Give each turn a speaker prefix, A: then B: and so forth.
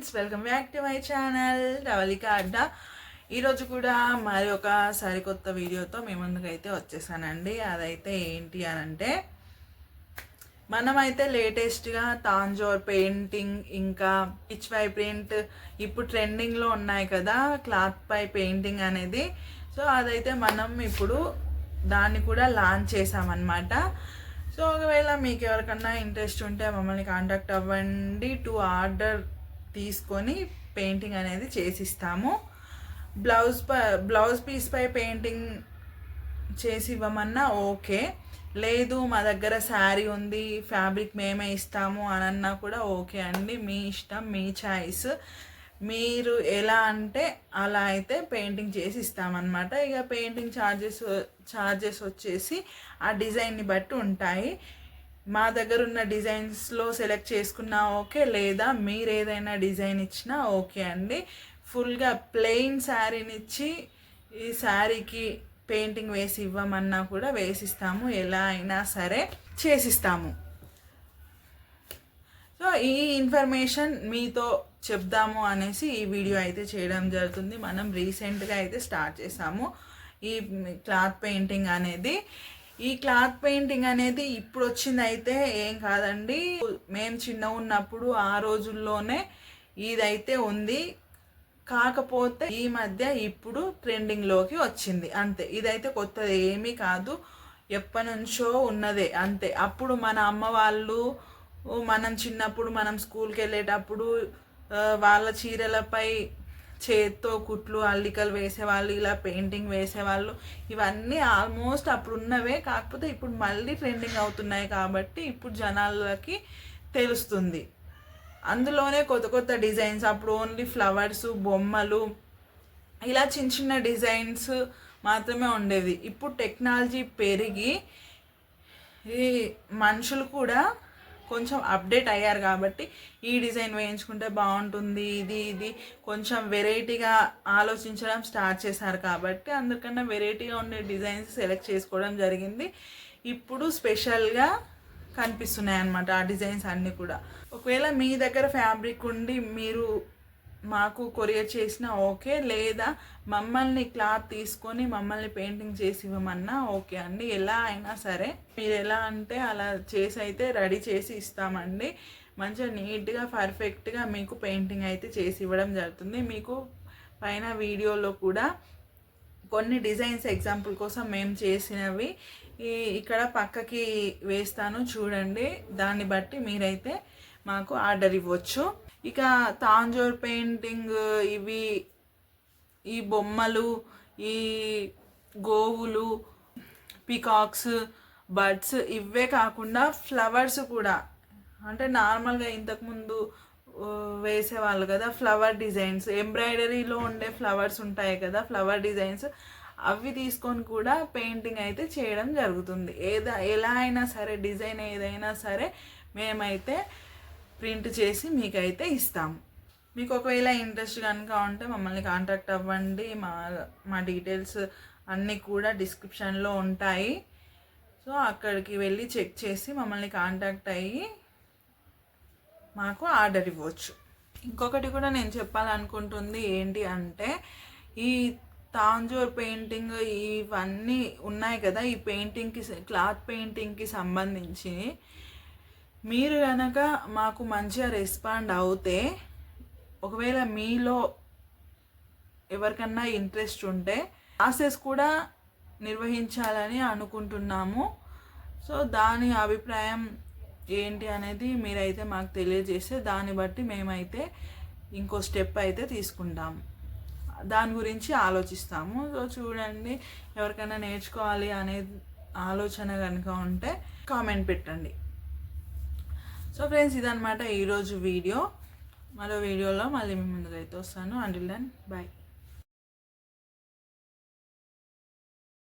A: Friends, welcome back to my channel Ravalika Adda. ఈరోజు కూడా మరి ఒక సరికొత్త వీడియోతో మీ ముందుకైతే వచ్చేసానండి. అదైతే ఏంటి అని అంటే, మనమైతే లేటెస్ట్గా తాంజోర్ పెయింటింగ్, ఇంకా పిచ్ పై ప్రింట్ ఇప్పుడు ట్రెండింగ్లో ఉన్నాయి కదా క్లాత్ పై పెయింటింగ్ అనేది. సో అదైతే మనం ఇప్పుడు దాన్ని కూడా లాంచ్ చేసామన్నమాట. సో ఒకవేళ మీకు ఎవరికన్నా ఇంట్రెస్ట్ ఉంటే మమ్మల్ని కాంటాక్ట్ అవ్వండి. ఆర్డర్ తీసుకొని పెయింటింగ్ అనేది చేసిస్తాము. బ్లౌజ్ పీస్ పై పెయింటింగ్ చేసి ఇవ్వమన్నా ఓకే, లేదు మా దగ్గర శారీ ఉంది ఫ్యాబ్రిక్ మేమే ఇస్తాము అని అన్నా కూడా ఓకే అండి. మీ ఇష్టం, మీ చాయిస్. మీరు ఎలా అంటే అలా అయితే పెయింటింగ్ చేసి ఇస్తామన్నమాట. ఇక పెయింటింగ్ ఛార్జెస్ వచ్చేసి ఆ డిజైన్ని బట్టి ఉంటాయి. మా దగ్గర ఉన్న డిజైన్స్లో సెలెక్ట్ చేసుకున్నా ఓకే, లేదా మీరు ఏదైనా డిజైన్ ఇచ్చినా ఓకే అండి. ఫుల్గా ప్లెయిన్ శారీని ఇచ్చి ఈ శారీకి పెయింటింగ్ వేసి ఇవ్వమన్నా కూడా వేసిస్తాము, ఎలా అయినా సరే చేసిస్తాము. సో ఈ ఇన్ఫర్మేషన్ మీతో చెప్దాము అనేసి ఈ వీడియో అయితే చేయడం జరుగుతుంది. మనం రీసెంట్గా అయితే స్టార్ట్ చేసాము ఈ క్లాత్ పెయింటింగ్ అనేది. ఈ క్లాత్ పెయింటింగ్ అనేది ఇప్పుడు వచ్చింది అయితే ఏం కాదండి. మేము చిన్నగా ఉన్నప్పుడు ఆ రోజుల్లోనే ఇదైతే ఉంది. కాకపోతే ఈ మధ్య ఇప్పుడు ట్రెండింగ్లోకి వచ్చింది అంతే. ఇదైతే కొత్తది ఏమీ కాదు, ఎప్పటి నుంచో ఉన్నదే అంతే. అప్పుడు మన అమ్మ వాళ్ళు, మనం చిన్నప్పుడు మనం స్కూల్కి వెళ్ళేటప్పుడు వాళ్ళ చీరలపై చేత్తో కుట్లు అల్లికలు వేసేవాళ్ళు, ఇలా పెయింటింగ్ వేసేవాళ్ళు. ఇవన్నీ ఆల్మోస్ట్ అప్పుడు ఉన్నవే, కాకపోతే ఇప్పుడు మళ్ళీ ట్రెండింగ్ అవుతున్నాయి కాబట్టి ఇప్పుడు జనాలకి తెలుస్తుంది. అందులోనే కొత్త కొత్త డిజైన్స్. అప్పుడు ఓన్లీ ఫ్లవర్స్, బొమ్మలు, ఇలా చిన్న చిన్న డిజైన్స్ మాత్రమే ఉండేది. ఇప్పుడు టెక్నాలజీ పెరిగి ఈ మనుషులు కూడా కొంచెం అప్డేట్ అయ్యారు కాబట్టి ఈ డిజైన్ వేయించుకుంటే బాగుంటుంది, ఇది కొంచెం వెరైటీగా ఆలోచించడం స్టార్ట్ చేశారు కాబట్టి అందుకన్నా వెరైటీగా ఉండే డిజైన్స్ సెలెక్ట్ చేసుకోవడం జరిగింది. ఇప్పుడు స్పెషల్గా కనిపిస్తున్నాయి అన్నమాట ఆ డిజైన్స్ అన్నీ కూడా. ఒకవేళ మీ దగ్గర ఫ్యాబ్రిక్ ఉండి మీరు మాకు కొరియర్ చేసినా ఓకే, లేదా మమ్మల్ని క్లాత్ తీసుకొని మమ్మల్ని పెయింటింగ్ చేసి ఇవ్వమన్నా ఓకే అండి. ఎలా అయినా సరే మీరు ఎలా అంటే అలా చేసి అయితే రెడీ చేసి ఇస్తామండి. మంచిగా నీట్గా పర్ఫెక్ట్గా మీకు పెయింటింగ్ అయితే చేసి ఇవ్వడం జరుగుతుంది. మీకు పైన వీడియోలో కూడా కొన్ని డిజైన్స్ ఎగ్జాంపుల్ కోసం మేము చేసినవి ఇక్కడ పక్కకి వేస్తాను చూడండి. దాన్ని బట్టి మీరైతే మాకు ఆర్డర్ ఇవ్వచ్చు. ఇక తాంజోర్ పెయింటింగ్, ఇవి ఈ బొమ్మలు, ఈ గోవులు, పికాక్స్, బర్డ్స్, ఇవే కాకుండా ఫ్లవర్స్ కూడా, అంటే నార్మల్గా ఇంతకుముందు వేసేవాళ్ళు కదా ఫ్లవర్ డిజైన్స్, ఎంబ్రాయిడరీలో ఉండే ఫ్లవర్స్ ఉంటాయి కదా ఫ్లవర్ డిజైన్స్, అవి తీసుకొని కూడా పెయింటింగ్ అయితే చేయడం జరుగుతుంది. ఎలా అయినా సరే డిజైన్ ఏదైనా సరే మేమైతే ప్రింట్ చేసి మీకైతే ఇస్తాము. మీకు ఒకవేళ ఇంట్రెస్ట్ కనుక ఉంటే మమ్మల్ని కాంటాక్ట్ అవ్వండి. మా డీటెయిల్స్ అన్నీ కూడా డిస్క్రిప్షన్లో ఉంటాయి. సో అక్కడికి వెళ్ళి చెక్ చేసి మమ్మల్ని కాంటాక్ట్ అయ్యి మాకు ఆర్డర్ ఇవ్వచ్చు. ఇంకొకటి కూడా నేను చెప్పాలనుకుంటుంది ఏంటి అంటే, ఈ తాంజోర్ పెయింటింగ్ ఇవన్నీ ఉన్నాయి కదా, ఈ పెయింటింగ్కి క్లాత్ పెయింటింగ్కి సంబంధించి మీరు కనుక మాకు మంచిగా రెస్పాండ్ అవుతే, ఒకవేళ మీలో ఎవరికన్నా ఇంట్రెస్ట్ ఉంటే క్లాసెస్ కూడా నిర్వహించాలని అనుకుంటున్నాము. సో దాని అభిప్రాయం ఏంటి అనేది మీరైతే మాకు తెలియజేస్తే దాన్ని బట్టి మేమైతే ఇంకో స్టెప్ అయితే తీసుకుంటాము, దాని గురించి ఆలోచిస్తాము. సో చూడండి, ఎవరికైనా నేర్చుకోవాలి అనే ఆలోచన కనుక ఉంటే కామెంట్ పెట్టండి. సో ఫ్రెండ్స్, ఇదన్నమాట ఈరోజు వీడియో. మరో వీడియోలో మళ్ళీ మీ ముందుకైతే వస్తాను. Until then, bye.